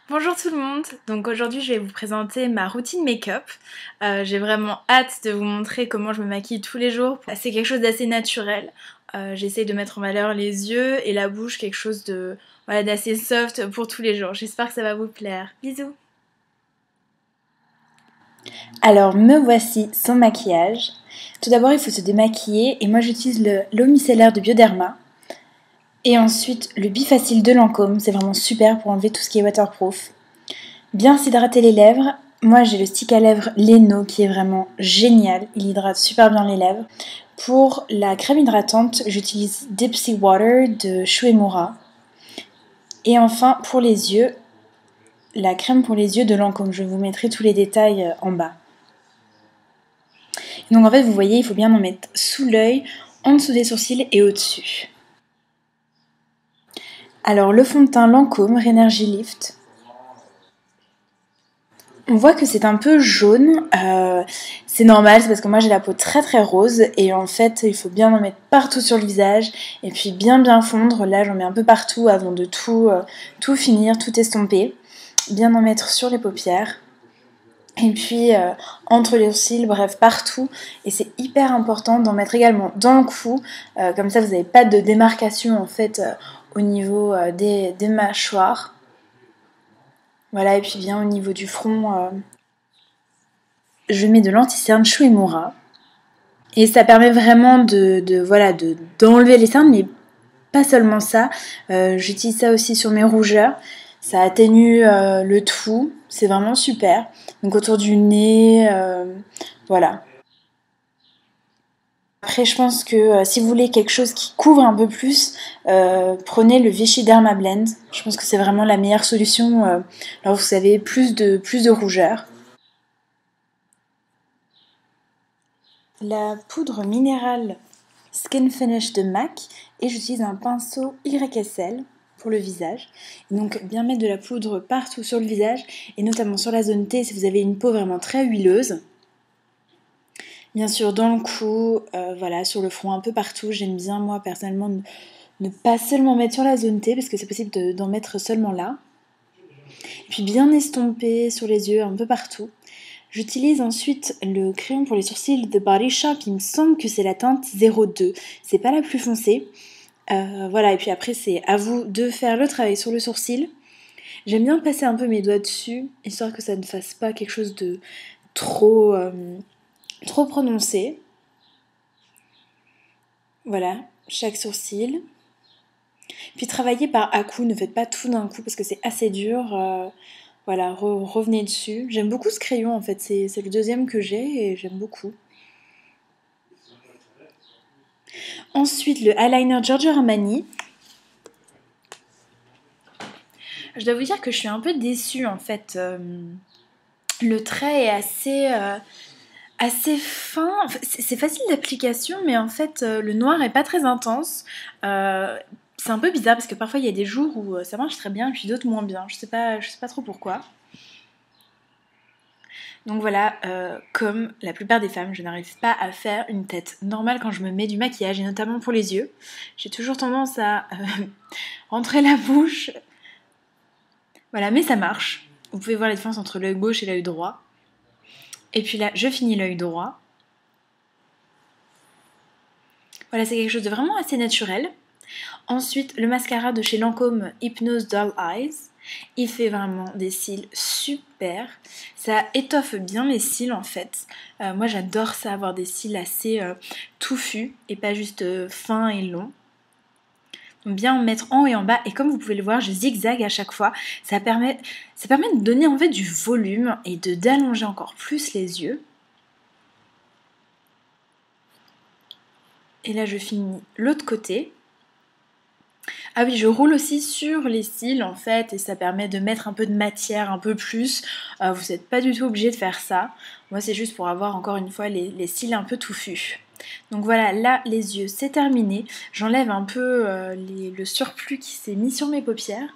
Bonjour tout le monde, donc aujourd'hui je vais vous présenter ma routine make-up. J'ai vraiment hâte de vous montrer comment je me maquille tous les jours. C'est quelque chose d'assez naturel. J'essaye de mettre en valeur les yeux et la bouche, quelque chose de voilà, d'assez soft pour tous les jours. J'espère que ça va vous plaire. Bisous. Alors me voici sans maquillage. Tout d'abord il faut se démaquiller et moi j'utilise l'eau micellaire de Bioderma. Et ensuite le Bifacil de Lancôme, c'est vraiment super pour enlever tout ce qui est waterproof. Bien s'hydrater les lèvres. Moi j'ai le stick à lèvres Leno qui est vraiment génial, il hydrate super bien les lèvres. Pour la crème hydratante, j'utilise Dipsy Water de Shuemura. Et enfin pour les yeux, la crème pour les yeux de Lancôme. Je vous mettrai tous les détails en bas. Donc en fait, vous voyez, il faut bien en mettre sous l'œil, en dessous des sourcils et au-dessus. Alors le fond de teint Lancôme Rénergie Lift. On voit que c'est un peu jaune, c'est normal, c'est parce que moi j'ai la peau très très rose et en fait il faut bien en mettre partout sur le visage et puis bien fondre. Là j'en mets un peu partout avant de tout finir, tout estomper. Bien en mettre sur les paupières. Et puis entre les sourcils, bref partout. Et c'est hyper important d'en mettre également dans le cou, comme ça vous n'avez pas de démarcation en fait au niveau des mâchoires. Voilà, et puis bien au niveau du front, je mets de l'anti-cerne Shuemura. Et ça permet vraiment d'enlever les cernes, mais pas seulement ça. J'utilise ça aussi sur mes rougeurs. Ça atténue le tout, c'est vraiment super. Donc autour du nez, voilà. Après, je pense que si vous voulez quelque chose qui couvre un peu plus, prenez le Vichy Derma Blend. Je pense que c'est vraiment la meilleure solution. Alors vous savez, plus de rougeur. La poudre minérale Skin Finish de MAC et j'utilise un pinceau YSL pour le visage. Donc bien mettre de la poudre partout sur le visage et notamment sur la zone T si vous avez une peau vraiment très huileuse. Bien sûr dans le cou, voilà, sur le front, un peu partout. J'aime bien moi personnellement ne pas seulement mettre sur la zone T parce que c'est possible d'en mettre seulement là. Et puis bien estomper sur les yeux, un peu partout. J'utilise ensuite le crayon pour les sourcils de Body Shop, il me semble que c'est la teinte 02. C'est pas la plus foncée. Voilà, et puis après c'est à vous de faire le travail sur le sourcil. J'aime bien passer un peu mes doigts dessus, histoire que ça ne fasse pas quelque chose de trop prononcé. Voilà, chaque sourcil. Puis travaillez par à-coups, ne faites pas tout d'un coup parce que c'est assez dur. Voilà, revenez dessus. J'aime beaucoup ce crayon en fait, c'est le deuxième que j'ai et j'aime beaucoup. Ensuite, le eyeliner Giorgio Armani. Je dois vous dire que je suis un peu déçue en fait. Le trait est assez fin. Enfin, c'est facile d'application, mais en fait, le noir est pas très intense. C'est un peu bizarre parce que parfois il y a des jours où ça marche très bien et puis d'autres moins bien. Je sais pas trop pourquoi. Donc voilà, comme la plupart des femmes, je n'arrive pas à faire une tête normale quand je me mets du maquillage et notamment pour les yeux. J'ai toujours tendance à rentrer la bouche. Voilà, mais ça marche. Vous pouvez voir la différence entre l'œil gauche et l'œil droit. Et puis là, je finis l'œil droit. Voilà, c'est quelque chose de vraiment assez naturel. Ensuite, le mascara de chez Lancôme Hypnose Doll Eyes. Il fait vraiment des cils super. Ça étoffe bien les cils en fait. Moi j'adore ça, avoir des cils assez touffus et pas juste fins et longs. Donc bien en mettre en haut et en bas. Et comme vous pouvez le voir, je zigzague à chaque fois. Ça permet de donner en fait du volume et d'allonger encore plus les yeux. Et là je finis l'autre côté. Ah oui, je roule aussi sur les cils en fait et ça permet de mettre un peu de matière, un peu plus. Vous n'êtes pas du tout obligé de faire ça. Moi c'est juste pour avoir encore une fois les cils un peu touffus. Donc voilà, là les yeux c'est terminé. J'enlève un peu le surplus qui s'est mis sur mes paupières.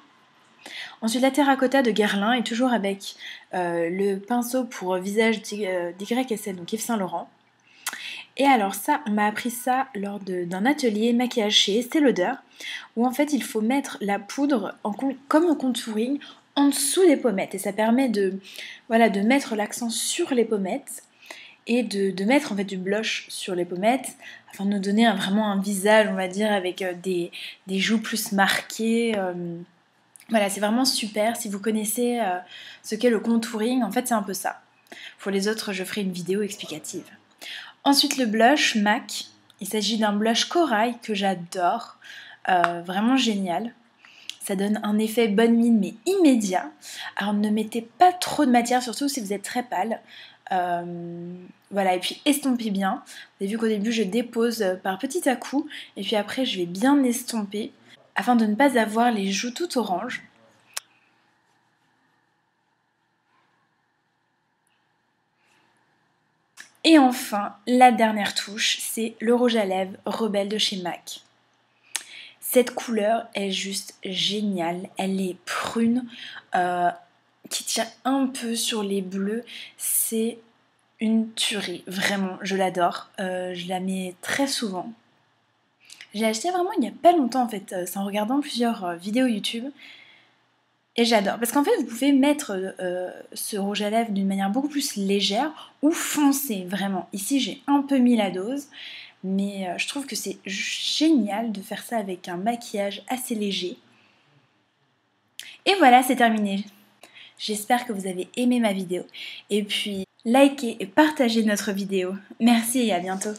Ensuite la terracotta de Guerlain et toujours avec le pinceau pour visage d'YSL, donc Yves Saint Laurent. Et alors ça, on m'a appris ça lors d'un atelier maquillage chez Estée Lauder, où en fait il faut mettre la poudre comme au contouring en dessous des pommettes et ça permet de mettre l'accent sur les pommettes et de mettre en fait du blush sur les pommettes afin de nous donner vraiment un visage, on va dire, avec des joues plus marquées. Voilà, c'est vraiment super. Si vous connaissez ce qu'est le contouring, en fait c'est un peu ça. Pour les autres, je ferai une vidéo explicative. Ensuite, le blush MAC. Il s'agit d'un blush corail que j'adore. Vraiment génial. Ça donne un effet bonne mine mais immédiat. Alors ne mettez pas trop de matière, surtout si vous êtes très pâle. Voilà, et puis estompez bien. Vous avez vu qu'au début je dépose par petits à-coups et puis après je vais bien estomper afin de ne pas avoir les joues tout oranges. Et enfin, la dernière touche, c'est le rouge à lèvres Rebelle de chez MAC. Cette couleur est juste géniale, elle est prune, qui tire un peu sur les bleus, c'est une tuerie, vraiment, je l'adore, je la mets très souvent. J'ai acheté vraiment il n'y a pas longtemps en fait, c'est en regardant plusieurs vidéos YouTube. Et j'adore, parce qu'en fait vous pouvez mettre ce rouge à lèvres d'une manière beaucoup plus légère ou foncée, vraiment. Ici j'ai un peu mis la dose, mais je trouve que c'est génial de faire ça avec un maquillage assez léger. Et voilà, c'est terminé. J'espère que vous avez aimé ma vidéo. Et puis, likez et partagez notre vidéo. Merci et à bientôt.